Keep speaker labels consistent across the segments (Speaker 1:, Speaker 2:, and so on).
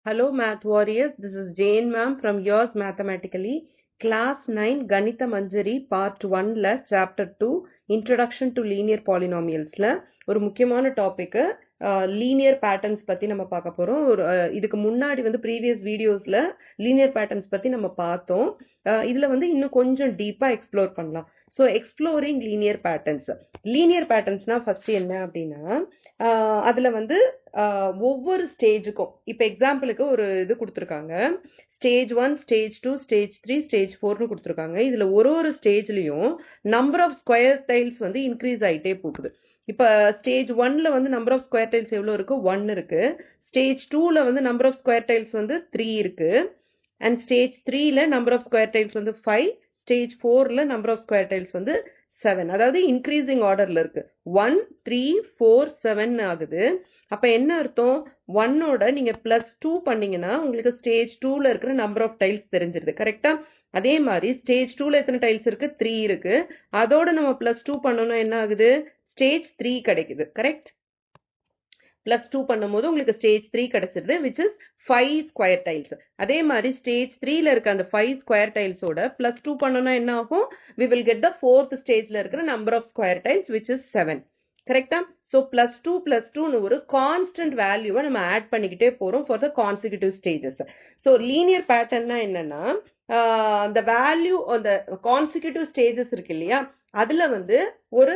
Speaker 1: Hello Math Warriors, this is Jane ma'am from Yours Mathematically, Class 9 Ganitha Manjari Part 1 ல Chapter 2 Introduction to Linear Polynomials ல ஒரு முக்கியமான topic linear patterns பத்தி நம்ம பார்க்க போறோம். இதுக்கு முன்னாடி வந்து ப்ரீவியஸ் வீடியோஸ்ல லீனியர் பேட்டர்ன்ஸ் பத்தி நம்ம பார்த்தோம். இதுல வந்து இன்னும் கொஞ்சம் டீப்பா எக்ஸ்ப்ளோர் பண்ணலாம். So exploring linear patterns. Linear பேட்டர்ன்ஸ்னா ஃபர்ஸ்ட் என்ன அப்படின்னா அதுல வந்து ஒவ்வொரு ஸ்டேஜுக்கும் இப்போ எக்ஸாம்பிளுக்கு ஒரு இது கொடுத்துருக்காங்க. ஸ்டேஜ் 1, ஸ்டேஜ் 2, ஸ்டேஜ் 3, ஸ்டேஜ் 4னு கொடுத்துருக்காங்க. இதுல ஒரு ஸ்டேஜ்லயும் நம்பர் ஆஃப் ஸ்கொயர் டைல்ஸ் வந்து இன்க்ரீஸ் ஆகிட்டே போகுது. இப்போ ஸ்டேஜ் 1ல வந்து நம்பர் ஆஃப் ஸ்கொயர் டைல்ஸ் எவ்வளோ இருக்கு? 1 இருக்கு. ஸ்டேஜ் 2ல வந்து நம்பர் ஆஃப் ஸ்கொயர் டைல்ஸ் வந்து 3 இருக்கு. அண்ட் ஸ்டேஜ் 3ல நம்பர் ஆஃப் ஸ்கொயர் டைல்ஸ் வந்து 5. ஸ்டேஜ் 4ல நம்பர் ஆஃப் ஸ்கொயர் டைல்ஸ் வந்து 7. அதாவது இன்க்ரீசிங் ஆர்டர்ல இருக்கு. 1, 3, 4, 7 ஆகுது. அப்ப என்ன அர்த்தம்? 1ஓட நீங்க +2 பண்ணீங்கன்னா உங்களுக்கு ஸ்டேஜ் 2ல இருக்கிற நம்பர் ஆஃப் டைல்ஸ் தெரிஞ்சிருது. கரெக்டா? அதே மாதிரி ஸ்டேஜ் 2ல எத்தனை டைல்ஸ் இருக்கு? 3 இருக்கு. அதோட நம்ம +2 பண்ணோம்னா என்ன ஆகுது? ஸ்டேஜ் 3 கிடைக்குது. கரெக்ட்? +2 பண்ணும்போது உங்களுக்கு ஸ்டேஜ் 3 கிடைச்சிருது, which is 5 ஸ்கொயர் டைல்ஸ். அதே மாதிரி ஸ்டேஜ் 3ல இருக்க அந்த 5 ஸ்கொயர் டைல்ஸோட +2 பண்ணோம்னா என்ன ஆகும்? we will get the 4th ஸ்டேஜ்ல இருக்கிற number of square tiles, which is 7. கரெக்டா? ஸோ +2 ஒரு கான்ஸ்டன்ட் வேல்யூவை நம்ம ஆட் பண்ணிக்கிட்டே போறோம் for the consecutive stages. So linear பேட்டர்ன்னா என்னன்னா அந்த வேல்யூ அந்த கான்சிக்யூட்டிவ் ஸ்டேஜஸ் இருக்கு இல்லையா, அதுல வந்து ஒரு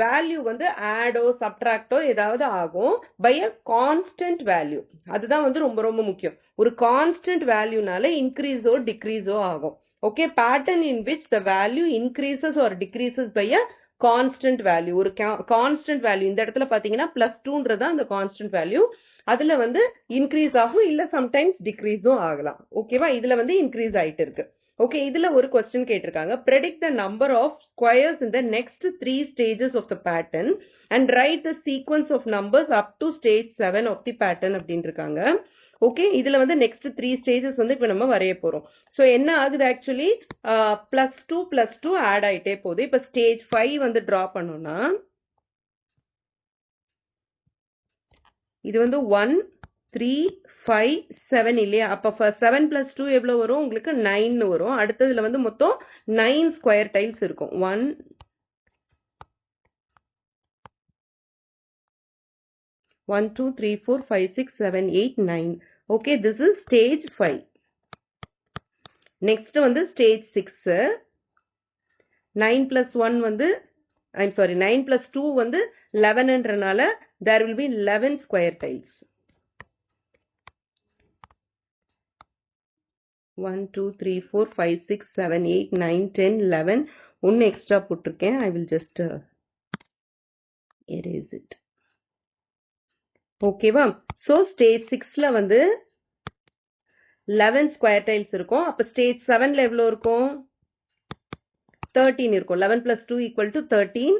Speaker 1: வேல்யூ வந்து ஆடோ சப்ட்ராக்டோ ஏதாவது ஆகும் பை அ கான்ஸ்டன்ட் வேல்யூ. அதுதான் வந்து ரொம்ப ரொம்ப முக்கியம். ஒரு கான்ஸ்டன்ட் வேல்யூனால இன்க்ரீஸோ டிக்ரீஸோ ஆகும். Okay, pattern in which the value increases or decreases by a constant value. ஒரு கான்ஸ்டன்ட் வேல்யூ இந்த இடத்துல பாத்தீங்கன்னா +2ன்றதா அந்த கான்ஸ்டன்ட் வேல்யூ. அதுல வந்து இன்க்ரீஸ் ஆகும், இல்ல சம்டைம்ஸ் டிக்ரீஸும் ஆகலாம். ஓகேவா? இதுல வந்து இன்க்ரீஸ் ஆயிட்டு இருக்கு. ஓகே, இதுல ஒரு கொஸ்டின் கேட்டிருக்காங்க. predict the number of squares in the next 3 stages of the pattern and write the sequence of numbers up to stage 7 of the pattern அப்படின்னு இருக்காங்க. ஓகே, இதுல வந்து நெக்ஸ்ட் 3 ஸ்டேஜஸ் வந்து இப்ப நம்ம வரைய போறோம். ஸோ என்ன ஆகுது? ஆக்சுவலி +2 ஆட் ஆயிட்டே போகுது. இப்ப ஸ்டேஜ் 5 வந்து டிரா பண்ணோம்னா இது வந்து 1, 3, 5, 7 இல்லையா? அப்ப 7 + 2 எவ்வளவு வரும்? உங்களுக்கு 9 வரும். அடுத்ததுல வந்து மொத்தம் 9 ஸ்கொயர் டைல்ஸ் இருக்கும். 1, 2, 3, 4, 5, 6, 7, 8, 9. Okay, this is stage 5. Next வந்து ஸ்டேஜ் 6. 9 + 1 வந்து 9 + 2 வந்து 11ன்றனால there will be 11 square tiles. 1, 2, 3, 4, 5, 6, 7, 8, 9, 10, 11. ஒன்று எக்ஸ்ட்ரா போட்டிருக்கேன். I will just erase it. ஓகேவா? ஸோ ஸ்டேஜ் 6ல வந்து 11 ஸ்கொயர் டைல்ஸ் இருக்கும். அப்ப ஸ்டேஜ் 7ல எவ்வளோ இருக்கும்? 13 இருக்கும். 11 + 2 = 13.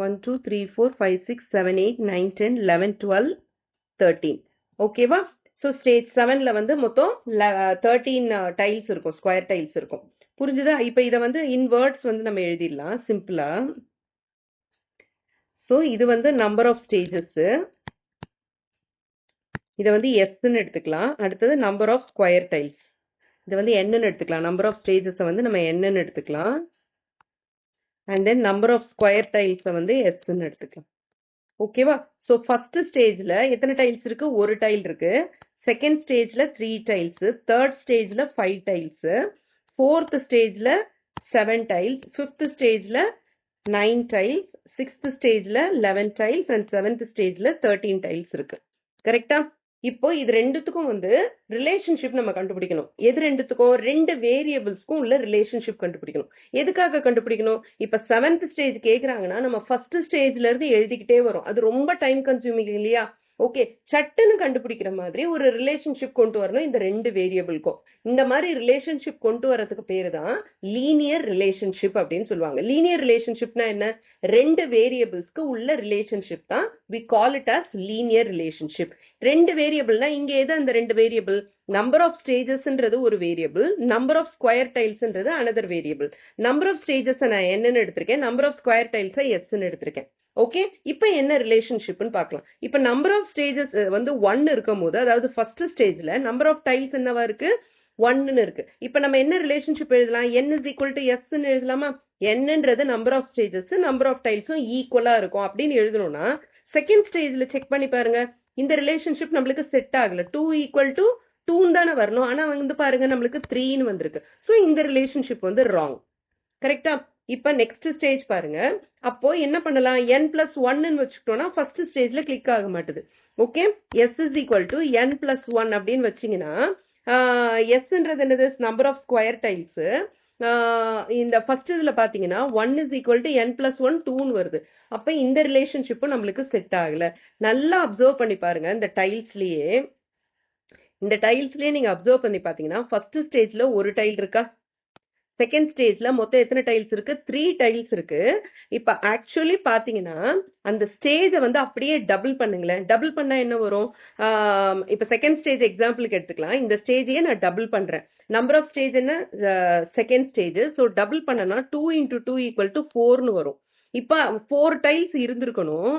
Speaker 1: One, 2, 3, 4, 5, 6, 7, 8, 9, 10, 11, 12, 13. ஓகேவா? ஸோ ஸ்டேஜ் 7ல வந்து மொத்தம் 13 டைல்ஸ் இருக்கும், ஸ்கொயர் டைல்ஸ் இருக்கும். புரிஞ்சுதா? இப்ப இதை வந்து இன் வேர்ட்ஸ் வந்து நம்ம எழுதிடலாம் சிம்பிளா. ஸோ இது வந்து நம்பர் ஆஃப் ஸ்டேஜஸ். இதை வந்து எஸ்ன்னு எடுத்துக்கலாம். அடுத்தது நம்பர் ஆஃப் ஸ்கொயர் டைல்ஸ். இதை வந்து என்னன்னு எடுத்துக்கலாம். நம்பர் ஆஃப் ஸ்டேஜஸை வந்து நம்ம என்னன்னு எடுத்துக்கலாம். And then number of square டைல்ஸை வந்து எஸ்ன்னு எடுத்துக்கலாம். ஓகேவா? ஸோ ஃபர்ஸ்ட் ஸ்டேஜ்ல எத்தனை டைல்ஸ் இருக்கு? ஒரு டைல் இருக்கு. செகண்ட் ஸ்டேஜ்ல 3 டைல்ஸ். தேர்ட் ஸ்டேஜ்ல 5 டைல்ஸ். ஃபோர்த் ஸ்டேஜ்ல 7 டைல்ஸ். ஃபிஃப்த் ஸ்டேஜ்ல 9 டைல்ஸ். சிக்ஸ்த் ஸ்டேஜ்ல 11 டைல்ஸ் அண்ட் செவன்த் ஸ்டேஜ்ல 13 டைல்ஸ் இருக்கு. கரெக்டா? இப்போ இது ரெண்டுத்துக்கும் வந்து ரிலேஷன்ஷிப் நம்ம கண்டுபிடிக்கணும். எது ரெண்டுத்துக்கும்? 2 வேரியபிள்ஸ்க்கும் உள்ள ரிலேஷன்ஷிப் கண்டுபிடிக்கணும். எதுக்காக கண்டுபிடிக்கணும்? இப்ப 7th ஸ்டேஜ் கேக்குறாங்கன்னா நம்ம ஃபர்ஸ்ட் ஸ்டேஜ்ல இருந்து எழுதிக்கிட்டே வரும். அது ரொம்ப டைம் கன்சூமிங் இல்லையா? ஓகே, சட்டுன்னு கண்டுபிடிக்கிற மாதிரி ஒரு ரிலேஷன்ஷிப் கொண்டு வரணும் இந்த ரெண்டு வேரியபிள்க்கும். இந்த மாதிரி ரிலேஷன்ஷிப் கொண்டு வரதுக்கு பேரு தான் லீனியர் ரிலேஷன்ஷிப் அப்படின்னு சொல்லுவாங்க. லீனியர் ரிலேஷன்ஷிப்னா என்ன? ரெண்டு வேரியபிள்ஸ்க்கு உள்ள ரிலேஷன்ஷிப் தான் we call it as linear relationship. ரெண்டு வேரியபிள்னா இங்க எது அந்த ரெண்டு வேரியபிள்? நம்பர் ஆஃப் ஸ்டேஜஸ்ன்றது ஒரு வேரியபிள், நம்பர் ஆஃப் ஸ்கொயர் டைல்ஸ்ன்றது another variable. Number of stages நான் என்னன்னு எடுத்திருக்கேன், நம்பர் ஆஃப் ஸ்கொயர் டைல்ஸை எஸ்ன்னு எடுத்திருக்கேன். ஓகே, இப்போ என்ன ரிலேஷன்ஷிப்னு பார்க்கலாம். இப்போ நம்பர் ஆஃப் ஸ்டேஜஸ் வந்து 1 இருக்கும் போது, அதாவது ஃபர்ஸ்ட் ஸ்டேஜ்ல நம்பர் ஆஃப் டைல்ஸ் என்னவா இருக்கு? 1ன்னு இருக்கு. இப்போ நம்ம என்ன ரிலேஷன்ஷிப் எழுதலாம்? n is equal to s ன்னு எழுதலாமா? nன்றது number of stages, number of டைல்ஸும் ஈக்குவலா இருக்கும் அப்படின்னு எழுதணும்னா செகண்ட் ஸ்டேஜ்ல செக் பண்ணி பாருங்க, இந்த ரிலேஷன்ஷிப் நம்மளுக்கு செட் ஆகல. 2 ஈக்குவல் டு 2 தானே வரணும், ஆனா வந்து பாருங்க நம்மளுக்கு 3ன்னு வந்திருக்கு. ஸோ இந்த ரிலேஷன்ஷிப் வந்து ராங். கரெக்டா? இப்ப நெக்ஸ்ட் ஸ்டேஜ் பாருங்க. அப்போ என்ன பண்ணலாம்? n+1 வச்சுக்கிட்டோம்னா ஃபர்ஸ்ட் ஸ்டேஜ்ல கிளிக் ஆக மாட்டுது. Okay, s is equal to n+1 அப்படின்னு வச்சீங்கன்னா sன்றது என்னது? Number of square tiles. இந்த ஃபர்ஸ்ட் இதுல பாத்தீங்கன்னா 1 is equal to n+1 2ன்னு வருது. அப்ப இந்த ரிலேஷன்ஷிப்பும் நம்மளுக்கு செட் ஆகல. நல்லா அப்சர்வ் பண்ணி பாருங்க. இந்த டைல்ஸ்லயே நீங்க அப்சர்வ் பண்ணி பாத்தீங்கன்னா ஃபர்ஸ்ட் ஸ்டேஜ்ல ஒரு டைல் இருக்கா? செகண்ட் ஸ்டேஜ்ல மொத்தம் எத்தனை டைல்ஸ் இருக்கு? 3 டைல்ஸ் இருக்கு. இப்ப ஆக்சுவலி பாத்தீங்கன்னா அந்த ஸ்டேஜை வந்து அப்படியே டபுள் பண்ணுங்களேன். டபுள் பண்ணா என்ன வரும்? இப்ப செகண்ட் ஸ்டேஜ் எக்ஸாம்பிளுக்கு எடுத்துக்கலாம். இந்த ஸ்டேஜையே நான் டபுள் பண்றேன். நம்பர் ஆஃப் ஸ்டேஜ் என்ன? Second stage. ஸோ டபுள் பண்ணனா 2 × 2 = 4ன்னு வரும். இப்ப 4 டைல்ஸ் இருந்திருக்கணும்,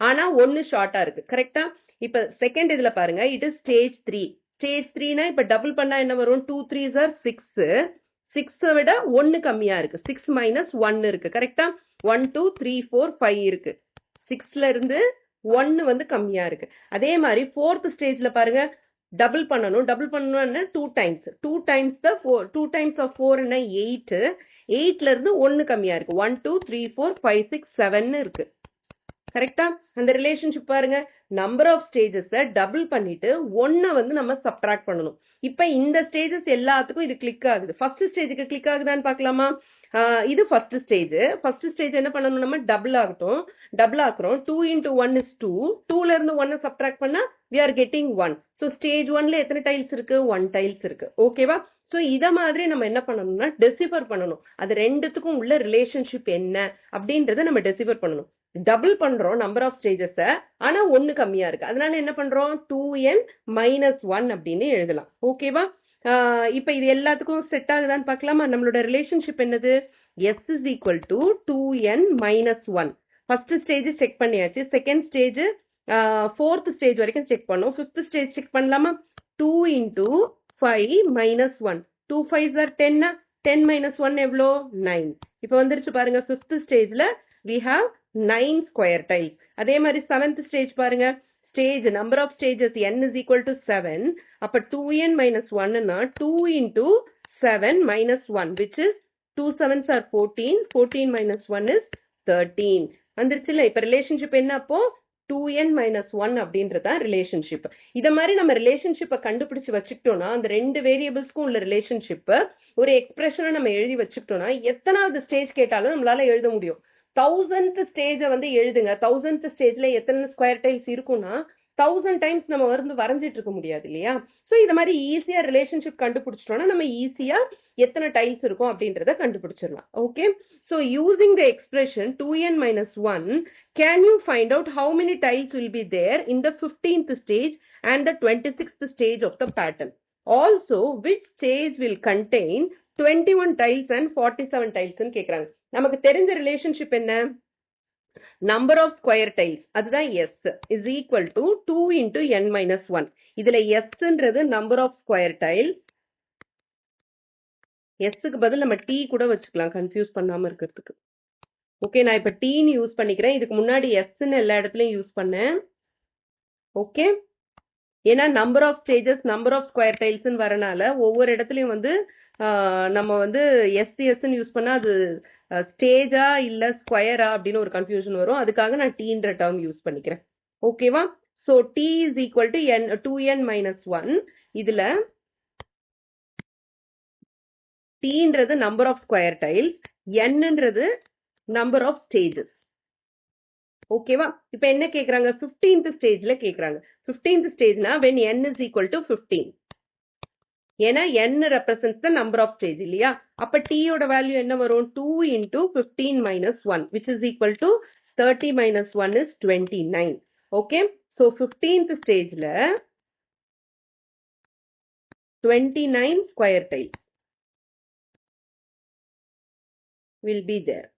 Speaker 1: ஆனா 1 ஷார்ட்டா இருக்கு. கரெக்டா? இப்ப செகண்ட் இதுல பாருங்க, இட் இஸ் ஸ்டேஜ் 3. ஸ்டேஜ் 3னா இப்ப டபுள் பண்ணா என்ன வரும்? 2 3s are 6. 6 விட 1 கம்மியா இருக்கு. 6 - 1 இருக்கு. கரெக்டா? 1 2 3 4 5 இருக்கு. 6ல இருந்து 1 வந்து கம்மியா இருக்கு. அதே மாதிரி ஃபோர்த் ஸ்டேஜ்ல பாருங்க, டபுள் பண்ணணும். டபுள் பண்ணணும்னா 2 times. 2 times the 4. 2 times of 4 என்ன? 8. 8ல இருந்து 1 கம்மியா இருக்கு. 1 2 3 4 5 6 7 இருக்கு. கரெக்டா? அந்த ரிலேஷன்ஷிப் பாருங்க, நம்பர் ஆஃப் ஸ்டேஜஸ் டபுள் பண்ணிட்டு 1 வந்து நம்ம சப்ட்ராக்ட் பண்ணணும். இப்ப இந்த ஸ்டேஜஸ் எல்லாத்துக்கும் இது கிளிக் ஆகுது. ஃபர்ஸ்ட் ஸ்டேஜுக்கு கிளிக் ஆகுதான்னு பார்க்கலாமா? இது ஃபர்ஸ்ட் ஸ்டேஜ். ஃபர்ஸ்ட் ஸ்டேஜ் என்ன பண்ணணும்? நம்ம டபுள் ஆகட்டும். டபுள் ஆக்குறோம். 2 × 1 is 2. 2ல இருந்து 1 சப்ட்ராக்ட் பண்ணா we are getting 1. So stage 1ல எத்தனை டைல்ஸ் இருக்கு? 1 டைல்ஸ் இருக்கு. ஓகேவா? ஸோ இத மாதிரி நம்ம என்ன பண்ணணும்னா டெசிஃபர் பண்ணணும். அது ரெண்டுத்துக்கும் உள்ள ரிலேஷன்ஷிப் என்ன அப்படின்றத நம்ம டெசிஃபர் பண்ணணும். டபுள் பண்றோம் நம்பர் ஆஃப் ஸ்டேஜஸ், ஆனா 1 கம்மியா இருக்கு. அதனால என்ன பண்றோம்? 2n - 1 அப்படின்னு எழுதலாம். ஓகேவா? இப்ப இது எல்லாத்துக்கும் செட் ஆகுதான்னு பார்க்கலாமா? நம்மளோட ரிலேஷன்ஷிப் என்னது? s is equal to 2n - 1. First stage check பண்ணியாச்சு. செகண்ட் ஸ்டேஜ், ஃபோர்த் ஸ்டேஜ் வரைக்கும் செக் பண்ணோம். ஃபிஃப்த் ஸ்டேஜ் செக் பண்ணலாமா? 2 × 5 - 1. 2 5s are 10. 10 - 1 எவ்வளோ? 9. இப்போ வந்துருச்சு பாருங்க. ஃபிஃப்த் ஸ்டேஜ்ல we have 9 ஸ்கொயர் டைல்ஸ். அதே மாதிரி செவன்த் ஸ்டேஜ் பாருங்க. Stage number of stages n is equal to 7. அப்ப 2n - 1னா 2 × 7 - 1 which is 2 7s are 14. 14 - 1 is 13. வந்துருச்சுல? இப்ப ரிலேஷன்ஷிப் என்ன? அப்போ 2n - 1 அப்படின்றதா ரிலேஷன்ஷிப். இத மாதிரி நம்ம ரிலேஷன்ஷிப்பை கண்டுபிடிச்சு வச்சுக்கிட்டோம்னா அந்த ரெண்டு வேரியபிள்ஸ்க்கும் உள்ள ரிலேஷன்ஷிப் ஒரு எக்ஸ்பிரஷனை நம்ம எழுதி வச்சுக்கிட்டோம்னா எத்தனாவது ஸ்டேஜ் கேட்டாலும் நம்மளால எழுத முடியும். 1000th ஸ்டேஜை வந்து எழுதுங்க. 1000th ஸ்டேஜ்ல எத்தனை ஸ்கொயர் டைல்ஸ் இருக்கும்னா 1000 டைம்ஸ் நம்ம வந்து வரைஞ்சிட்டு இருக்க முடியாது இல்லையா? ஸோ இந்த மாதிரி ஈஸியா ரிலேஷன்ஷிப் கண்டுபிடிச்சிட்டோம்னா நம்ம ஈஸியா எத்தனை டைல்ஸ் இருக்கும் அப்படின்றத கண்டுபிடிச்சிடலாம். Okay, so using the expression 2n - 1, can you find out how many tiles will be there in the 15th stage and the 26th stage of the pattern? Also, which stage will contain 21 tiles and 47 tiles ன்னு கேக்குறாங்க. நமக்கு தெரிஞ்ச relationship என்ன? Number of square tiles, அதுதான் s is equal to 2 × n - 1. இதுல sன்றது number of square tiles. sக்கு பதில் நம்ம t கூட வச்சுக்கலாம் கன்ஃபியூஸ் பண்ணாம இருக்கிறதுக்கு. ஓகே, நான் இப்ப tன்னு யூஸ் பண்ணிக்கிறேன். இதுக்கு முன்னாடி sன்னு எல்லா இடத்துலயும் யூஸ் பண்ணேன். ஓகே, ஏன்னா number of stages number of square டைல்ஸ்ன்னு வரனால ஒவ்வொரு இடத்துலயும் வந்து நம்ம வந்து எஸ்ன்னு யூஸ் பண்ணா அது ஸ்டேஜா இல்ல ஸ்கொயரா அப்படின்னு ஒரு கன்ஃபியூஷன் வரும். அதுக்காக நான் டீன்ற டேர்ம் யூஸ் பண்ணிக்கிறேன். ஓகேவா? So t is equal to 2n - 1. இதுல tன்றது நம்பர் ஆஃப் ஸ்கொயர் டைல்ஸ், nன்றது நம்பர் ஆஃப் ஸ்டேஜஸ். ஓகேவா? இப்போ என்ன கேக்குறாங்க? 15th ஸ்டேஜ்ல கேக்குறாங்க. 15th ஸ்டேஜ்னா when n is equal to 15. ஏன்னா n represents the number of stage இல்லையா? அப்ப t யோட வேல்யூ என்ன வரும்? 2 into 15 minus 1 which is equal to 30 minus 1 is 29. Okay. So 15th stageல 29 square tiles will be there.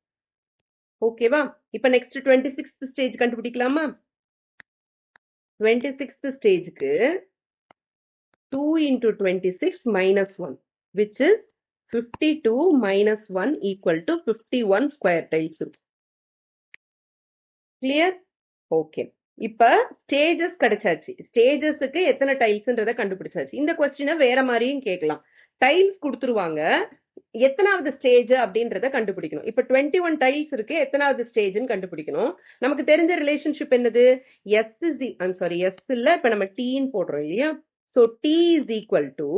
Speaker 1: ஓகேவா? இப்ப next 26th stage கண்டுபிடிக்கலாமா? 26th stageக்கு 2 into 26 minus 1 which is 52 minus 1 equal to 51 square tiles. Clear? Okay. இப்ப stages கிடைச்சாச்சு. ஸ்டேஜஸ்க்கு எத்தனை டைல்ஸ்ன்றதை கண்டுபிடிச்சாச்சு. இந்த கொஸ்டினை வேற மாதிரியும் கேட்கலாம். டைல்ஸ் கொடுத்துருவாங்க, எத்தனாவது ஸ்டேஜ் அப்படின்றத கண்டுபிடிக்கணும். இப்ப 21 டைல்ஸ் இருக்கு, எத்தனாவது ஸ்டேஜ்னு கண்டுபிடிக்கணும். நமக்கு தெரிஞ்ச ரிலேஷன்ஷிப் என்னது? எஸ் இல்ல, இப்ப நம்ம டீன்னு போடுறோம் இல்லையா? So t is equal to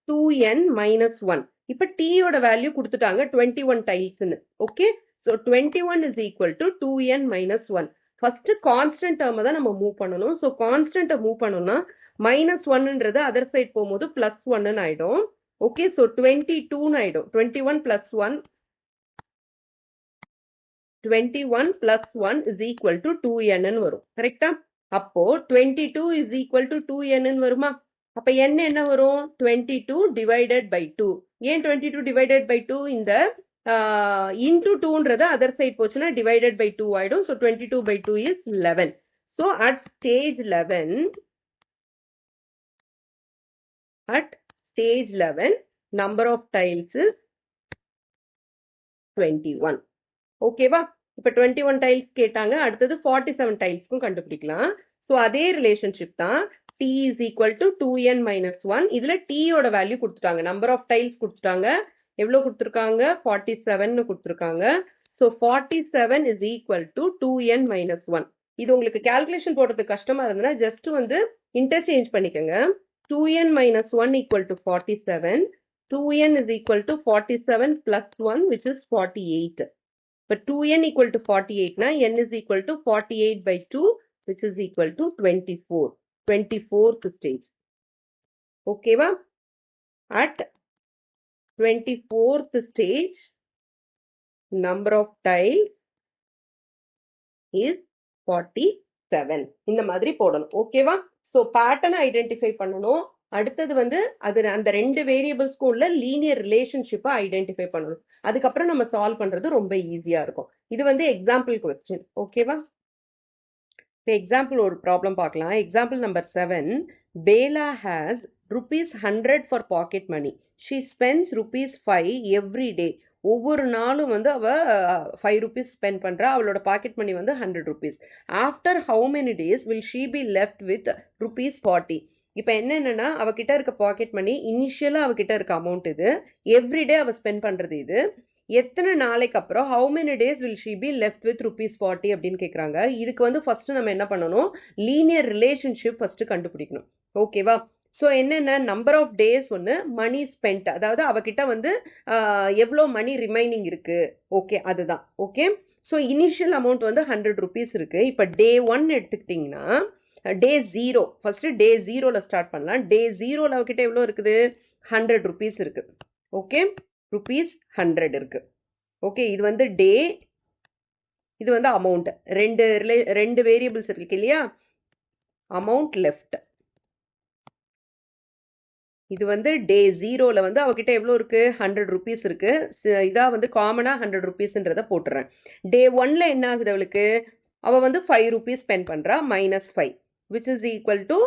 Speaker 1: 2n minus 1. இப்ப t யோட வேல்யூ கொடுத்துட்டாங்க 21 டைல்ஸ்னு. Okay. So 21 is equal to 2n minus 1. First constant டேர்மை தான் நம்ம மூவ் பண்ணணும். ஸோ கான்ஸ்டன்ட்டை மூவ் பண்ணணும்னா மைனஸ் ஒன்னுன்றது அதர் சைட் போகும்போது பிளஸ் ஒன்னு ஆயிடும். ஓகே. ஸோ 22ன்னு ஆயிடும். 21 plus 1 plus 1 is equal to 2n வரும். கரெக்டா? அப்போ 22 is equal to 2n வருமா? அப்ப n என்ன வரும்? 22 divided by 2. ஏன் 22 divided by 2? இந்த into 2ன்றது அதர் சைட் போச்சுன்னா divided by 2 ஆயிடும். So 22 by 2 is 11. So at stage 11 number of tiles is 21. ஓகேவா? இப்ப 21 டைல்ஸ் கேட்டாங்க. அடுத்தது 47 டைல்ஸ்க்கும் கண்டுபிடிக்கலாம். ஸோ அதே ரிலேஷன்ஷிப் தான். t is equal to 2n minus 1. இதுல t யோட வேல்யூ கொடுத்துட்டாங்க, நம்பர் ஆஃப் டைல்ஸ் கொடுத்துட்டாங்க. எவ்வளவு கொடுத்துருக்காங்க? 47 கொடுத்துருக்காங்க. So 47 is equal to 2n minus 1. இது உங்களுக்கு கால்குலேஷன் போடுறதுக்கு கஷ்டமா இருந்ததுன்னா ஜஸ்ட் வந்து இன்டர்சேஞ்ச் பண்ணிக்கோங்க. 2n minus 1 equal to 47. 2n is equal to 47 plus 1 which is 48. But 2n equal to 48 na n is equal to 48 by 2 which is equal to 24. 24th stage. Okay va? At 24th stage number of tiles is 47. இந்த மாதிரி போடணும். ஓகேவா? So பேட்டர்னை identify பண்ணணும். அடுத்தது வந்து அது அந்த ரெண்டு வேரியபிள்ஸ்க்கும் உள்ள லீனியர் ரிலேஷன்ஷிப்பை ஐடென்டிஃபை பண்ணணும். அதுக்கப்புறம் நம்ம சால்வ் பண்றது ரொம்ப ஈஸியா இருக்கும். இது வந்து எக்ஸாம்பிள் கொஸ்டின். ஓகேவா? இப்போ எக்ஸாம்பிள் ஒரு ப்ராப்ளம் பார்க்கலாம். Example number 7. Bela has ₹100 for pocket money. She spends ₹5 every day. ஒவ்வொரு நாளும் வந்து அவ ₹5 ஸ்பெண்ட் பண்றா. அவளோட பாக்கெட் மணி வந்து ₹100. After how many days will she B left with ₹40? இப்போ என்னென்னா அவகிட்ட இருக்க பாக்கெட் மணி இனிஷியலாக அவகிட்ட இருக்க அமௌண்ட் இது, எவ்ரிடே அவள் ஸ்பெண்ட் பண்ணுறது இது. எத்தனை நாளைக்கு அப்புறம் how many days will she B left with ₹40 அப்படின்னு கேட்குறாங்க. இதுக்கு வந்து ஃபர்ஸ்ட் நம்ம என்ன பண்ணணும்? லீனியர் ரிலேஷன்ஷிப் ஃபர்ஸ்ட் கண்டுபிடிக்கணும். ஓகேவா? ஸோ என்னென்ன நம்பர் ஆஃப் டேஸ் ஒன்று, மணி ஸ்பெண்ட், அதாவது அவகிட்ட வந்து எவ்வளோ மணி ரிமைனிங் இருக்கு. ஓகே, அதுதான். ஓகே. ஸோ இனிஷியல் அமௌண்ட் வந்து ₹100 இருக்கு. இப்போ டே 1 எடுத்துக்கிட்டிங்கன்னா டே 0, ஃபர்ஸ்ட் டே 0ல ஸ்டார்ட் பண்ணலாம். டே 0ல அவகிட்ட எவ்வளோ இருக்குது? ₹100 இருக்கு. ஓகே, ₹100 இருக்கு. ஓகே, இது வந்து டே, இது வந்து அமௌண்ட். ரெண்டு வேரியபிள்ஸ் இருக்கு இல்லையா? Amount left. இது வந்து டே 0ல வந்து அவகிட்ட எவ்வளோ இருக்கு? ₹100 இருக்கு. இதா வந்து காமனா ₹100ன்றத போட்டுறேன். டே 1ல என்ன ஆகுது? அவளுக்கு அவள் வந்து ₹5 ஸ்பெண்ட் பண்ணுறா, -5 which is equal to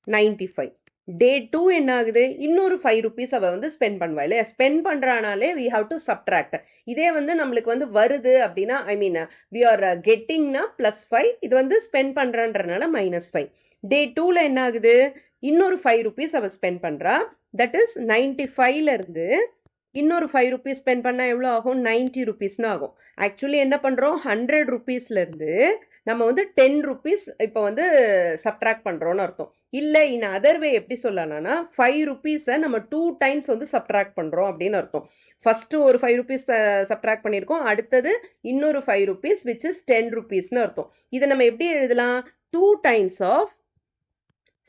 Speaker 1: 95. டே 2 என்ன ஆகுது? இன்னொரு ₹5 அவள் வந்து ஸ்பெண்ட் பண்ணுவா இல்லையா? ஸ்பெண்ட் பண்ணுறானாலே we have to subtract. இதே வந்து நம்மளுக்கு வந்து வருது அப்படின்னா, ஐ மீன் we are gettingனா +5, இது வந்து ஸ்பெண்ட் பண்ணுறான்றனால -5. டே 2ல என்ன ஆகுது? இன்னொரு ₹5 அவள் ஸ்பெண்ட் பண்ணுறா. தட் இஸ் 95ல இருந்து இன்னொரு ₹5 ஸ்பெண்ட் பண்ணால் எவ்வளோ ஆகும்? ₹90 ஆகும். ஆக்சுவலி என்ன பண்ணுறோம்? ₹100 இருந்து நம்ம வந்து ₹10 இப்போ வந்து சப்ட்ராக்ட் பண்ணுறோன்னு அர்த்தம். இல்லை, இன் அதர் வே எப்படி சொல்லலாம்னா ₹5 நம்ம 2 டைம்ஸ் வந்து சப்ட்ராக்ட் பண்ணுறோம் அப்படின்னு அர்த்தம். ஃபர்ஸ்ட் ஒரு 5 rupees சப்ட்ராக்ட் பண்ணியிருக்கோம், அடுத்தது இன்னொரு 5 rupees which is 10 rupeesனு அர்த்தம். இதை நம்ம எப்படி எழுதலாம்? 2 times of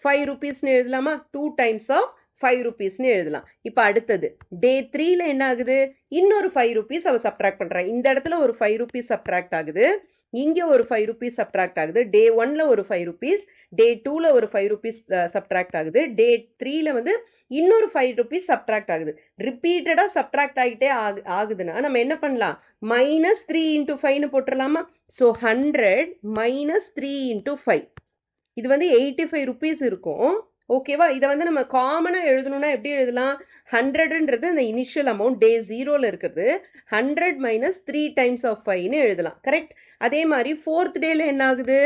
Speaker 1: 5 rupeesனு எழுதலாமா? 2 times of 5 rupeesனு எழுதலாம். இப்போ அடுத்தது டே 3ல என்ன ஆகுது? இன்னொரு 5 rupees அவ சப்ட்ராக்ட் பண்றான். இந்த இடத்துல ஒரு 5 rupees சப்ட்ராக்ட் ஆகுது, இங்க ஒரு 5 rupees சப்ட்ராக்ட் ஆகுது. டே 1ல ஒரு 5 rupees, டே 2ல ஒரு 5 rupees சப்ட்ராக்ட் ஆகுது, டே 3ல வந்து இன்னொரு 5 rupees சப்ட்ராக்ட் ஆகுது. ரிப்பீட்டடா சப்ட்ராக்ட் ஆகிட்டே ஆகுதுன்னா நம்ம என்ன பண்ணலாம்? -3 into 5னு போட்டுடலாமா? ஸோ 100 minus 3 into 5, இது வந்து 85 rupees இருக்கும். ஓகேவா? இதை வந்து நம்ம காமனாக எழுதணும்னா எப்படி எழுதலாம்? 100ன்றது அந்த இனிஷியல் அமௌண்ட் டே 0ல இருக்கிறது, 100 minus 3 times of 5னு எழுதலாம். கரெக்ட்? அதே மாதிரி 4th டேல என்ன ஆகுது?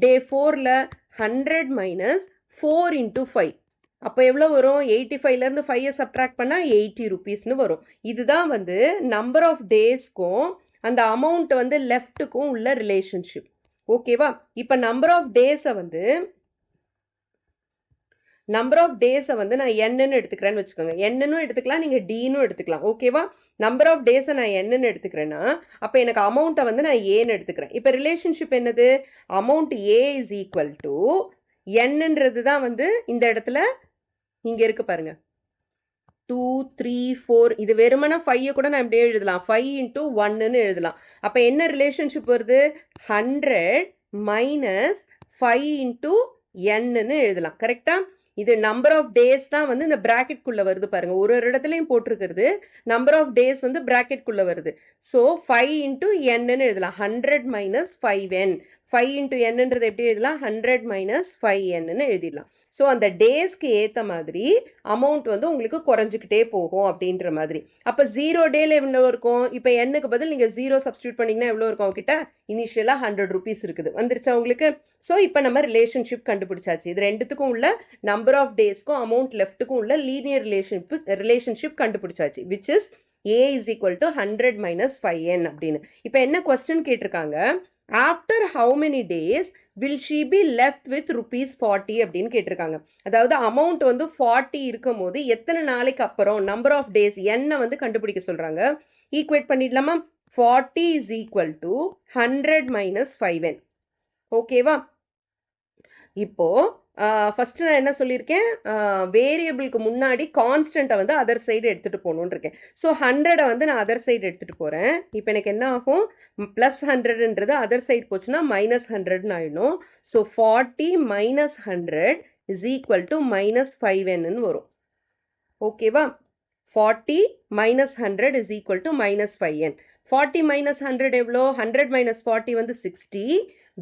Speaker 1: டே 4ல 100 minus 4 into 5, அப்போ எவ்வளோ வரும்? 85லேருந்து 5 சப்ட்ராக்ட் பண்ணால் 80 rupeesனு வரும். இதுதான் வந்து நம்பர் ஆஃப் டேஸ்க்கும் அந்த அமௌண்ட் வந்து லெஃப்ட்டுக்கும் உள்ள ரிலேஷன்ஷிப். ஓகேவா? இப்போ நம்பர் ஆஃப் டேஸை வந்து நான் என்னன்னு எடுத்துக்கிறேன்னு வச்சுக்கோங்க. என்னன்னு எடுத்துக்கலாம், நீங்கள் டீன்னு எடுத்துக்கலாம். ஓகேவா? நம்பர் ஆஃப் டேஸை நான் என்னன்னு எடுத்துக்கிறேன்னா அப்போ எனக்கு அமௌண்ட்டை வந்து நான் ஏன்னு எடுத்துக்கிறேன். இப்போ ரிலேஷன்ஷிப் என்னது? Amount A is equal to என்னன்றது தான் வந்து இந்த இடத்துல இங்கே இருக்கு பாருங்க, 2 3 4. இது வெறுமனா 5 கூட நான் இப்படியே எழுதலாம், 5 into 1ன்னு எழுதலாம். அப்போ என்ன ரிலேஷன்ஷிப் வருது? 100 minus 5 into nன்னு எழுதலாம். கரெக்டா? இது நம்பர் ஆஃப் டேஸ் தான் வந்து இந்த பிராக்கெட்குள்ள வருது பாருங்க. ஒரு இடத்துலையும் போட்டிருக்கிறது நம்பர் ஆஃப் டேஸ் வந்து பிராக்கெட்குள்ள வருது. ஸோ 5 into nன்னு எழுதலாம். 100 minus 5n. 5 into nன்றது எப்படி எழுதலாம்? 100 minus 5nன்னு எழுதிடலாம். ஸோ அந்த டேஸ்க்கு ஏற்ற மாதிரி அமௌண்ட் வந்து உங்களுக்கு குறைஞ்சிக்கிட்டே போகும் அப்படின்ற மாதிரி. அப்போ 0 டேல எவ்வளோ இருக்கும்? இப்போ என்னுக்கு பதில் நீங்கள் 0 சப்ஸ்டியூட் பண்ணிங்கன்னா எவ்வளோ இருக்கும்? அவங்ககிட்ட இனிஷியலாக 100 rupees இருக்குது. வந்துருச்சா உங்களுக்கு? ஸோ இப்போ நம்ம ரிலேஷன்ஷிப் கண்டுபிடிச்சாச்சு. இது ரெண்டுத்துக்கும் உள்ள நம்பர் ஆஃப் டேஸ்க்கும் அமௌண்ட் லெஃப்ட்டுக்கும் உள்ள லீனியர் ரிலேஷன்ஷிப் கண்டுபிடிச்சாச்சு, which is A is equal to 100 minus 5n அப்படின்னு. இப்போ என்ன கொஸ்டின் கேட்டிருக்காங்க? After how many days will she B left with ₹40 அப்படின்னு கேட்டிருக்காங்க. அதாவது அமௌண்ட் வந்து 40 இருக்கும் போது எத்தனை நாளைக்கு அப்புறம் நம்பர் ஆஃப் டேஸ் என்ன வந்து கண்டுபிடிக்க சொல்றாங்க. ஈக்குவேட் பண்ணிடலாமா? 40 is equal to 100 minus 5n. ஓகேவா? இப்போ ஃபர்ஸ்ட் நான் என்ன சொல்லியிருக்கேன்? வேரியபிளுக்கு முன்னாடி கான்ஸ்டன்ட்டை வந்து அதர் சைடு எடுத்துகிட்டு போகணுன்னு இருக்கேன். ஸோ 100 வந்து நான் அதர் சைடு எடுத்துகிட்டு போகிறேன். இப்போ எனக்கு என்ன ஆகும்? +100ன்றது அதர் சைடு போச்சுன்னா -100ன்னு ஆயிடும். So 40 minus 100 is equal to -5nன்னு வரும். ஓகேவா? 40 minus 100 is equal to -5n. 40 minus 100 எவ்வளோ? 100 minus 40 வந்து 60.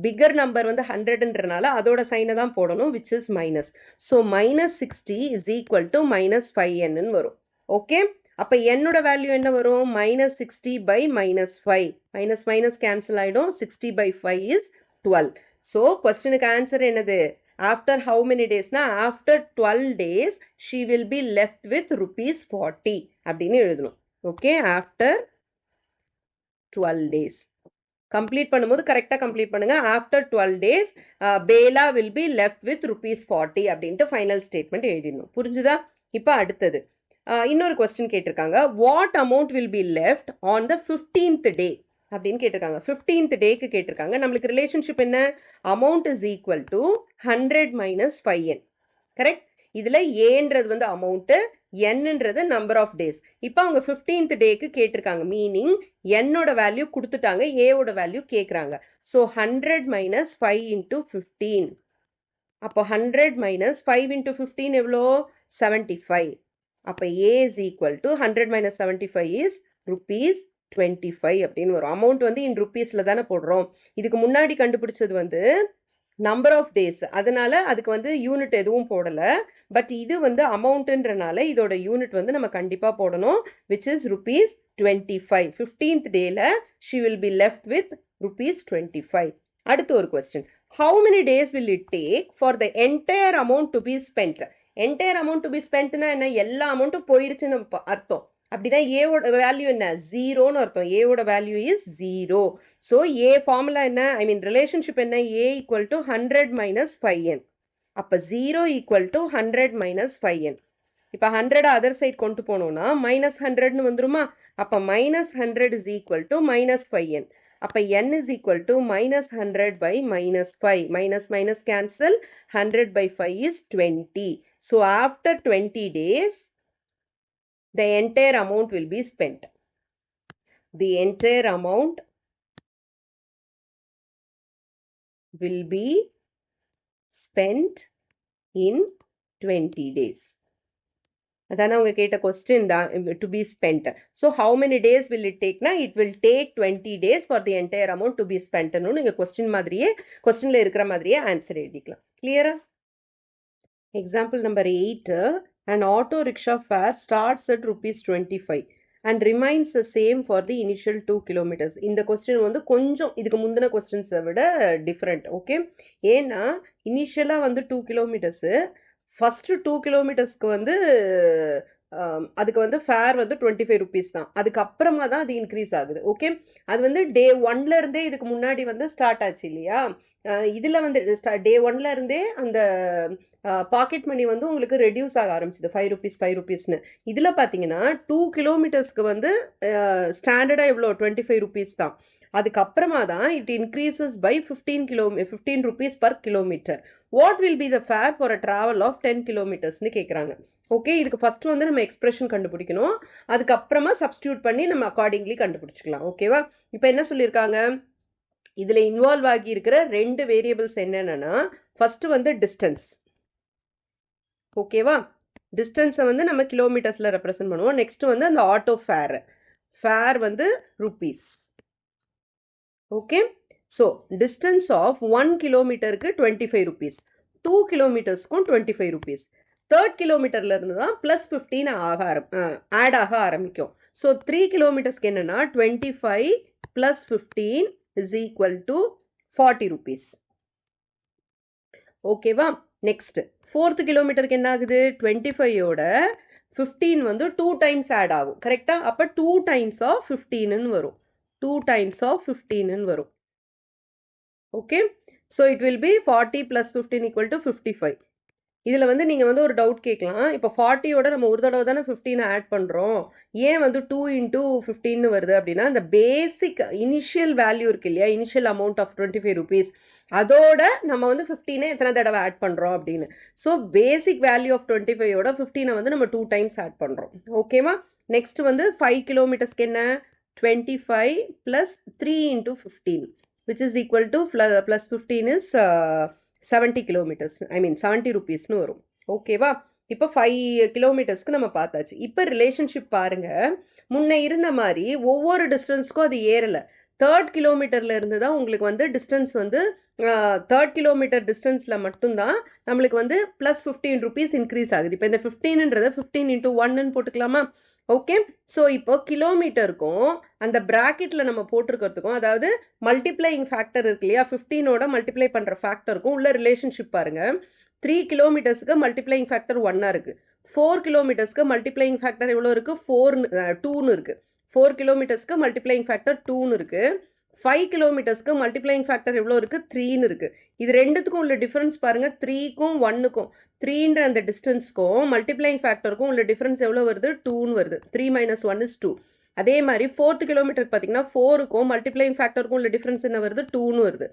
Speaker 1: பிகர் நம்பர் வந்து 100ன்றனால அதோட சைனை தான் போடணும், which is minus. So -60 is equal to -5nன்னு வரும். ஓகே? அப்போ என்னோட வேல்யூ என்ன வரும்? -60 by -5. மைனஸ் கேன்சல் ஆகிடும். 60 by 5 இஸ் 12. ஸோ கொஸ்டினுக்கு ஆன்சர் என்னது? ஆஃப்டர் ஹவு மெனி டேஸ்னா after 12 days she will be left with ₹40 அப்படின்னு எழுதணும். ஓகே? ஆஃப்டர் 12 days கம்ப்ளீட் பண்ணும்போது கரெக்டாக கம்ப்ளீட் பண்ணுங்க. After 12 days Bela will be left with ₹40 அப்படின்ட்டு ஃபைனல் ஸ்டேட்மெண்ட் எழுதிடணும். புரிஞ்சுதா? இப்போ அடுத்தது இன்னொரு கொஸ்டின் கேட்டிருக்காங்க. What amount will be left on the 15th day அப்படின்னு கேட்டிருக்காங்க. 15th டேக்கு கேட்டிருக்காங்க. நம்மளுக்கு ரிலேஷன்ஷிப் என்ன? Amount is equal to 100 minus 5n. Correct? இதில் ஏன்றது வந்து அமௌண்ட்டு, என்னன்றது நம்பர் ஆஃப் டேஸ். இப்போ அவங்க 15th டேக்கு கேட்டிருக்காங்க. மீனிங் என்னோட வேல்யூ கொடுத்துட்டாங்க, ஏவோட வேல்யூ கேட்குறாங்க. So 100 minus 5 into 15. அப்போ 100 minus 5 into 15 எவ்வளோ? 75. அப்போ A is equal to 100 minus 75 இஸ் ₹25 அப்படின்னு வரும். அமௌண்ட் வந்து இன் ருப்பீஸில் தானே போடுறோம். இதுக்கு முன்னாடி கண்டுபிடிச்சது வந்து நம்பர் ஆஃப் டேஸ், அதனால அதுக்கு வந்து யூனிட் எதுவும் போடலை. பட் இது வந்து அமௌண்ட்டுன்றனால இதோட யூனிட் வந்து நம்ம கண்டிப்பாக போடணும், விச் இஸ் ₹25. 15th டேல she will be left with ₹25. அடுத்து ஒரு கொஸ்டின். How many days will it take for the entire amount to be spend? Entire amount to be ஸ்பெண்ட்னா என்ன? எல்லா அமௌண்ட்டும் போயிருச்சுன்னு அர்த்தம். அப்படின்னா ஏவோட வேல்யூ என்ன? 0ன்னு அர்த்தம். ஏவோட value is 0. So A formula என்ன? ரிலேஷன்ஷிப் என்ன? ஏ ஈக்குவல் டு 100 minus 5n. அப்போ 0 ஈக்குவல் டு 100 minus 5n. இப்போ 100 அதர் சைட் கொண்டு போனோம்னா -100ன்னு வந்துருமா? அப்போ -100 is equal to -5n. அப்போ n is equal to -100 by -5. Minus cancel. 100 by 5 is 20. So after 20 days, the entire amount will be spent. The entire amount will be spent in 20 days. அதான அவங்க கேட்ட question தான், to be spent. So how many days will it take? It will take 20 days for the entire amount to be spent. நீங்க கொஸ்டின்ல இருக்கிற மாதிரியே answer எழுதிக்கலாம். கிளியரா? Example number 8. An auto rickshaw fare starts at ₹25 and remains the same for the initial 2 kilometers. இந்த question வந்து கொஞ்சம் இதுக்கு முந்தின கொஸ்டின்ஸை விட டிஃப்ரெண்ட். ஓகே, ஏன்னா இனிஷியலாக வந்து 2 கிலோமீட்டர்ஸு, ஃபஸ்ட்டு 2 கிலோமீட்டர்ஸ்க்கு வந்து அதுக்கு வந்து ஃபேர் வந்து ₹25 தான். அதுக்கப்புறமா தான் அது இன்க்ரீஸ் ஆகுது. ஓகே, அது வந்து டே 1ல இருந்தே இதுக்கு முன்னாடி வந்து ஸ்டார்ட் ஆச்சு இல்லையா? இதில் வந்து டே 1ல இருந்தே அந்த பாக்கெட் மணி வந்து உங்களுக்கு ரெடியூஸ் ஆக ஆரம்பிச்சிது, ₹5 இதில் பார்த்தீங்கன்னா 2 கிலோமீட்டர்ஸ்க்கு வந்து ஸ்டாண்டர்டாக எவ்வளோ ₹25 தான். அதுக்கப்புறமா தான் it increases by 15 rupees per kilometer. What will be the fare for a travel of 10 கிலோமீட்டர்ஸ்னு கேட்குறாங்க. ஓகே, இதுக்கு ஃபஸ்ட்டு வந்து நம்ம எக்ஸ்பிரஷன் கண்டுபிடிக்கணும், அதுக்கப்புறமா சப்ஸ்டியூட் பண்ணி நம்ம அக்கார்டிங்லி கண்டுபிடிச்சிக்கலாம். ஓகேவா? இப்போ என்ன சொல்லியிருக்காங்க, இதில் இன்வால்வ் ஆகி இருக்கிற 2 வேரியபிள்ஸ் என்னென்னா, ஃபஸ்ட்டு வந்து டிஸ்டன்ஸ். ஓகேவா? டிஸ்டன்ஸை வந்து நம்ம கிலோமீட்டர்ஸில் ரெப்ரசன்ட் பண்ணுவோம். நெக்ஸ்ட் வந்து அந்த ஆட்டோ ஃபேர் வந்து rupees. Okay, so distance of 1 கிலோமீட்டருக்கு ₹25, 2 கிலோமீட்டர்ஸ்க்கும் ₹25. 3rd கிலோமீட்டர்ல இருந்து தான் +15 ஆட் ஆக ஆரம்பிக்கும். ஸோ 3 கிலோமீட்டர்ஸ்க்கு என்னன்னா 25 + 15 is equal to ₹40. ஓகேவா? நெக்ஸ்ட் 4th கிலோமீட்டருக்கு என்ன ஆகுது, 25ஓட 15 வந்து 2 டைம்ஸ் ஆட் ஆகும். கரெக்டா? அப்போ 2 டைம்ஸ் ஆஃப் 15ன்னு வரும். 2 டைம்ஸ் ஆஃப் 15ன்னு வரும். Okay, so it will be 40 + 15 = 55. இதில் வந்து நீங்கள் வந்து ஒரு டவுட் கேட்கலாம், இப்போ 40ஓட நம்ம ஒரு தடவை தானே 15 ஆட் பண்ணுறோம், ஏன் வந்து 2 × 15 வருது அப்படின்னா, அந்த பேசிக் இனிஷியல் வேல்யூ இருக்கு இல்லையா, இனிஷியல் அமௌண்ட் ஆஃப் ₹25, அதோட நம்ம வந்து 15 எத்தனை தடவை ஆட் பண்ணுறோம் அப்படின்னு. ஸோ பேசிக் வேல்யூ ஆஃப் 25ஓட 15 வந்து நம்ம 2 டைம்ஸ் ஆட் பண்ணுறோம். ஓகேவா? நெக்ஸ்ட் வந்து 5 கிலோமீட்டர்ஸ்க்கு என்ன, 25 + 3 × 15 which is equal to +15 is 70 kilometres, ஐ மீன் ₹70ன்னு வரும். ஓகேவா? இப்போ 5 கிலோமீட்டர்ஸ்க்கு நம்ம பார்த்தாச்சு. இப்போ ரிலேஷன்ஷிப் பாருங்க, முன்ன இருந்த மாதிரி ஒவ்வொரு டிஸ்டன்ஸ்க்கும் அது ஏறலை. 3rd கிலோமீட்டர்ல இருந்து தான் உங்களுக்கு வந்து டிஸ்டன்ஸ் வந்து 3rd கிலோமீட்டர் டிஸ்டன்ஸில் மட்டும்தான் நம்மளுக்கு வந்து +15 இன்க்ரீஸ் ஆகுது. இப்போ இந்த 15ன்றதை 15 × 1ன்னு போட்டுக்கலாமா? ஓகே, ஸோ இப்போ கிலோமீட்டருக்கும் அந்த ப்ராக்கெட்டில் நம்ம போட்டிருக்கிறதுக்கும், அதாவது மல்டிப்ளையிங் ஃபேக்டர் இருக்கு இல்லையா, 15ஓட மல்டிப்ளை பண்ணுற ஃபேக்டருக்கும் உள்ள ரிலேஷன்ஷிப் பாருங்கள். 3 கிலோமீட்டர்ஸ்க்கு மல்டிப்ளையிங் ஃபேக்டர் 1 இருக்குது. 4 கிலோமீட்டர்ஸ்க்கு மல்டிப்ளையிங் ஃபேக்டர் எவ்வளோ இருக்குது, 2ன்னு இருக்குது. 4 கிலோமீட்டர்ஸ்க்கு மல்டிப்ளையிங் ஃபேக்டர் 2ன்னு இருக்குது. 5 கிலோமீட்டர்ஸ்க்கு மல்டிப்ளையிங் ஃபேக்டர் எவ்வளோ இருக்குது, 3ன்னு இருக்குது. இது ரெண்டுத்துக்கும் உள்ள டிஃப்ரென்ஸ் பாருங்கள், 3க்கும் 1க்கும், 3ன்ற அந்த டிஸ்டன்ஸ்க்கும் மல்டிப்ளையிங் ஃபேக்டருக்கும் உள்ள டிஃப்ரென்ஸ் எவ்வளோ வருது, 2ன்னு வருது. 3 - 1 is 2. அதே மாதிரி 4th கிலோமீட்டருக்கு பார்த்தீங்கன்னா 4க்கும் மல்டிப்ளையிங் ஃபேக்டருக்கும் உள்ள டிஃப்ரென்ஸ் என்ன வருது, 2ன்னு வருது.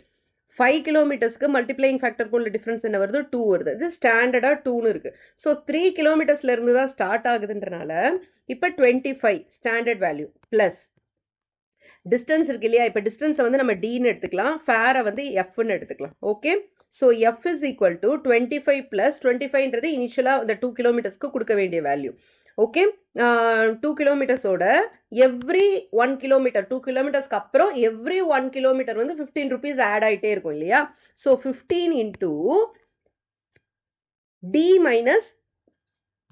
Speaker 1: 5 கிலோமீட்டர்ஸ்க்கு மல்டிப்ளையிங் ஃபேக்டருக்கும் உள்ள டிஃப்ரென்ஸ் என்ன வருது, 2 வருது. இது ஸ்டாண்டர்டாக 2ன்னு இருக்குது. ஸோ 3 கிலோமீட்டர்ஸ்ல இருந்து தான் ஸ்டார்ட் ஆகுதுன்றனால இப்போ 25 ஸ்டாண்டர்ட் வேல்யூ ப்ளஸ் டிஸ்டன்ஸ் இருக்கு இல்லையா, இப்போ டிஸ்டன்ஸை வந்து நம்ம டின்னு எடுத்துக்கலாம், ஃபேரை வந்து எஃப்னு எடுத்துக்கலாம். Okay, so F is equal to 25 + 25ன்றது இனிஷியலாக அந்த 2 கிலோமீட்டர்ஸ்க்கு கொடுக்க வேண்டிய வேல்யூ. ஓகே, 2 கிலோமீட்டர்ஸோட எவ்ரி 1 கிலோமீட்டர், 2 கிலோமீட்டர்ஸ்க்கு அப்புறம் எவ்ரி 1 கிலோமீட்டர் வந்து ₹15 ஆட் ஆகிட்டே இருக்கும் இல்லையா. ஸோ 15 × D -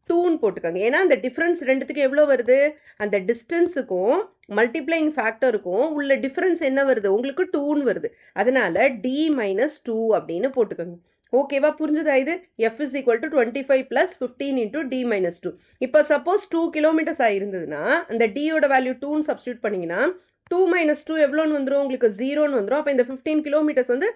Speaker 1: 2ன்னு போட்டுக்கோங்க. ஏன்னா அந்த டிஃப்ரென்ஸ் ரெண்டுத்துக்கு எவ்வளோ வருது, அந்த டிஸ்டன்ஸுக்கும் மல்டிப்ளையிங் ஃபேக்டருக்கும் உள்ள டிஃப்ரென்ஸ் என்ன வருது, உங்களுக்கு 2ன்னு வருது. அதனால D - 2 அப்படின்னு போட்டுக்கோங்க. ஓகேவா, புரிஞ்சுதா இது? f is equal to 25 plus 15 into d minus 2. இப்போ சப்போஸ் 2 கிலோமீட்டர்ஸ் ஆயிருந்ததுன்னா அந்த d யோட வேல்யூ 2ன்னு சப்ஸ்டியூட் பண்ணீங்கன்னா 2 minus 2 எவ்வளோன்னு வந்துடும்? உங்களுக்கு 0ன்னு வந்துடும். அப்போ இந்த 15 கிலோமீட்டர்ஸ் வந்து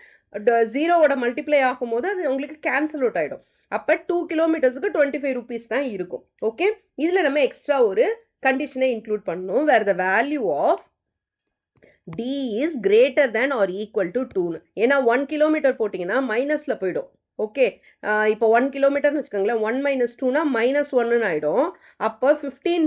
Speaker 1: 0வோட மல்டிப்ளை ஆகும்போது அது உங்களுக்கு கேன்சல் அவுட் ஆகிடும். அப்போ 2 கிலோமீட்டர்ஸுக்கு 25 rupees தான் இருக்கும். ஓகே, இதில் நம்ம எக்ஸ்ட்ரா ஒரு கண்டிஷனை இன்க்ளூட் பண்ணணும். Where the value of d is greater than or equal to 2. ஏன்னா 1 கிலோமீட்டர் போட்டிங்கன்னா மைனஸில் போயிடும். ஓகே, இப்போ 1 கிலோமீட்டர்னு வச்சுக்கோங்களேன், 1 minus 2னா -1ன்னு ஆகிடும். அப்போ 15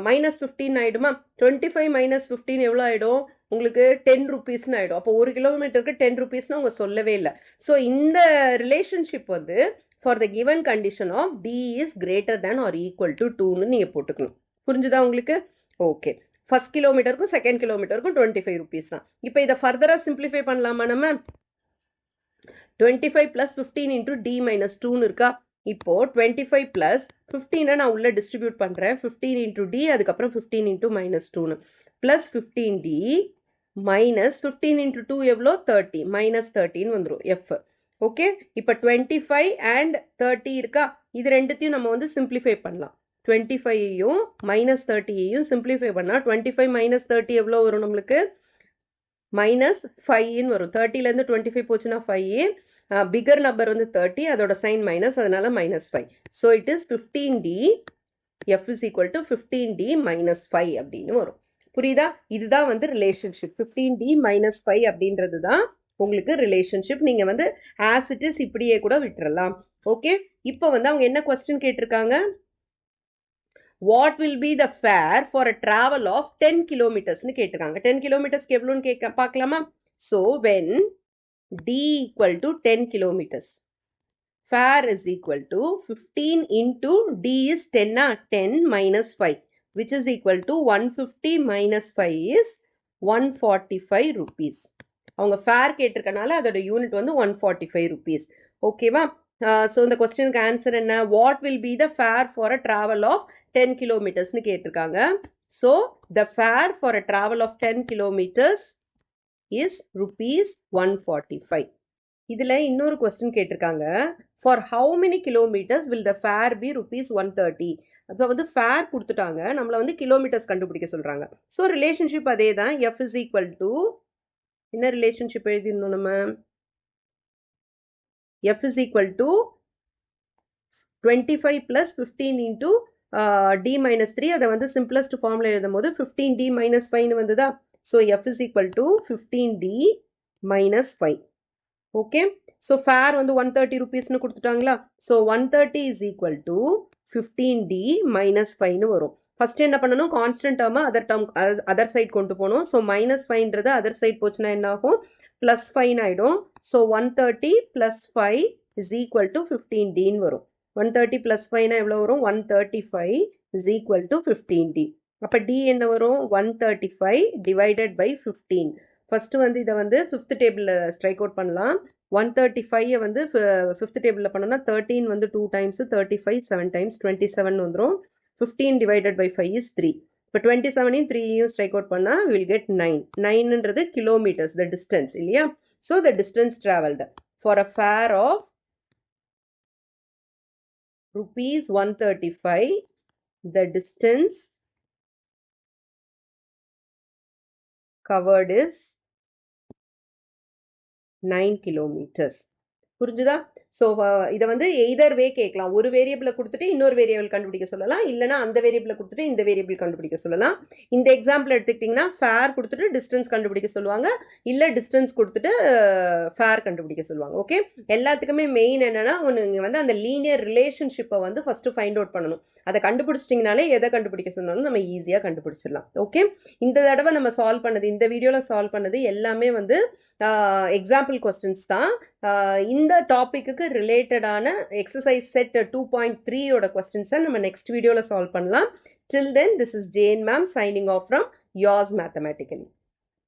Speaker 1: minus 15 ஆகிடுமா? 25 minus 15 எவ்வளோ ஆகிடும்? உங்களுக்கு 10 rupeesன்னு ஆகிடும். அப்போ 1 கிலோமீட்டருக்கு 10 rupeesன்னு அவங்க சொல்லவே இல்லை. ஸோ இந்த ரிலேஷன்ஷிப் வந்து for the given condition of d is greater than or equal to 2ன்னு நீங்கள் போட்டுக்கணும். புரிஞ்சுதா உங்களுக்கு? ஓகே, ஃபர்ஸ்ட் கிலோமீட்டருக்கும் செகண்ட் கிலோமீட்டருக்கும் 25 rupees தான். இப்போ இதை ஃபர்தராக சிம்பிளிஃபை பண்ணலாமா? நம்ம 25 plus 15 into d minus 2ன்னு இருக்கா? இப்போ 25 plus 15 நான் உள்ள டிஸ்ட்ரிபியூட் பண்ணுறேன். 15 into d, அதுக்கப்புறம் 15 into minus 2ன்னு ப்ளஸ் 15d மைனஸ் 15 into 2 எவ்வளோ? 30 மைனஸ் 30ன்னு வந்துடும் f. ஓகே, இப்போ 25 and 30 இருக்கா? இது ரெண்டுத்தையும் நம்ம வந்து சிம்பிளிஃபை பண்ணலாம். 25ஐயும் மைனஸ் 30ஐயும் சிம்பிளிஃபை பண்ணால் 25 மைனஸ் 30 எவ்வளோ வரும்? நம்மளுக்கு மைனஸ் 5ன்னு வரும். 30லேருந்து 25 போச்சுன்னா 5, பிகர் நம்பர் வந்து 30, அதோட சைன் மைனஸ், அதனால minus 5. So it is 15d, f is equal to 15d minus 5 அப்படின்னு வரும். புரியுதா? இதுதான் வந்து ரிலேஷன்ஷிப். 15d minus 5 அப்படின்றது தான் உங்களுக்கு ரிலேஷன்ஷிப். நீங்கள் வந்து ஆஸ் இட் இஸ் இப்படியே கூட விட்டுறலாம். ஓகே, இப்போ வந்து அவங்க என்ன கொஸ்டின் கேட்டிருக்காங்க? What will be the fare for a travel of 10 kilometers னு கேட்டிருக்காங்க. 10 kilometersக்கு எவ்வளோன்னு பார்க்கலாமா? So when d equal to 10 kilometers, fare is equal to 15 into d is 10, 10 minus 5, which is equal to 150 minus 5 is 145 rupees. அவங்க fair கேட்டிருக்கனால அதோட unit வந்து 145 rupees. ஓகேவா? So இந்த கொஸ்டினுக்கு ஆன்சர் என்ன? What will be the fare for a travel of 10 kilometers-னு கேட்டிருக்காங்க. So the fare for a travel of 10 kilometers is rupees 145. இதில் இன்னொரு கொஸ்டின் கேட்டிருக்காங்க. For how many kilometers will the fare be rupees 130. அப்போ வந்து ஃபேர் கொடுத்துட்டாங்க, நம்மளை வந்து கிலோமீட்டர்ஸ் கண்டுபிடிக்க சொல்கிறாங்க. ஸோ ரிலேஷன்ஷிப் அதே தான். f is equal to என்ன ரிலேஷன்ஷிப் எழுதிருந்தோம் நம்ம? f is equal to 25 plus 15 into d minus 3. அதை வந்து simplest formula எழுதும் போது 15d minus 5 வந்ததா? So f is equal to 15d minus 5. ஓகே, ஸோ ஃபேர் வந்து 130 rupeesனு கொடுத்துட்டாங்களா? So 130 is equal to 15d minus 5ன்னு வரும். ஃபர்ஸ்ட் என்ன பண்ணணும்? கான்ஸ்டன்ட் டேர்மை அதர் சைட் கொண்டு போகணும். ஸோ மைனஸ் 5ன்றது அதர் சைட் போச்சுன்னா என்ன ஆகும்? ப்ளஸ் 5 ஆகிடும். So 130 plus 5 is equal to 15dன்னு வரும். 130 plus 5னா எவ்வளோ வரும்? 135 is equal to 15d. அப்போ d என்ன வரும்? 135 divided by 15. ஃபர்ஸ்ட் வந்து இதை வந்து ஃபிஃப்த் டேபிளில் ஸ்ட்ரைக் அவுட் பண்ணலாம். 135 வந்து ஃபிஃப்த் டேபிளில் பண்ணோம்னா 13 வந்து 2 times, 35 7 times, 27 வந்துடும். 15 divided by 5 is 3. இப்போ 27ஐயும் 3ஐயும் ஸ்ட்ரைக் அவுட் பண்ணால் வில் கெட் 9. 9ன்றது கிலோமீட்டர்ஸ், த டிஸ்டன்ஸ் இல்லையா? So the distance travelled for a fare of rupees 135, the distance covered is 9 kilometers. புரிஞ்சுதா? ஸோ இதை வந்து எய்தர் வே கேட்கலாம். ஒரு வேரியபிளை கொடுத்துட்டு இன்னொரு வேரியபிள் கண்டுபிடிக்க சொல்லலாம், இல்லைனா அந்த வேரியபிளை கொடுத்துட்டு இந்த வேரியபிள் கண்டுபிடிக்க சொல்லலாம். இந்த எக்ஸாம்பிள் எடுத்துக்கிட்டிங்கன்னா ஃபேர் கொடுத்துட்டு டிஸ்டன்ஸ் கண்டுபிடிக்க சொல்லுவாங்க, இல்லை டிஸ்டன்ஸ் கொடுத்துட்டு ஃபேர் கண்டுபிடிக்க சொல்லுவாங்க. ஓகே, எல்லாத்துக்குமே மெயின் என்னன்னா நீங்கள் வந்து அந்த லீனியர் ரிலேஷன்ஷிப்பை வந்து ஃபஸ்ட்டு ஃபைண்ட் அவுட் பண்ணணும். அதை கண்டுபிடிச்சிட்டிங்கனாலே எதை கண்டுபிடிக்க சொன்னாலும் நம்ம ஈஸியாக கண்டுபிடிச்சிடலாம். ஓகே, இந்த தடவை நம்ம சால்வ் பண்ணது, இந்த வீடியோவில் சால்வ் பண்ணது எல்லாமே வந்து எக்ஸாம்பிள் கொஸ்டின்ஸ் தான். இந்த டாபிக்கு ரிலேட்டடான எக்ஸசைஸ் செட் 2.3 கொஸ்டின்ஸை நம்ம நெக்ஸ்ட் வீடியோவில் சால்வ் பண்ணலாம். Till then, this is Jane ma'am signing off from Yours Mathematically.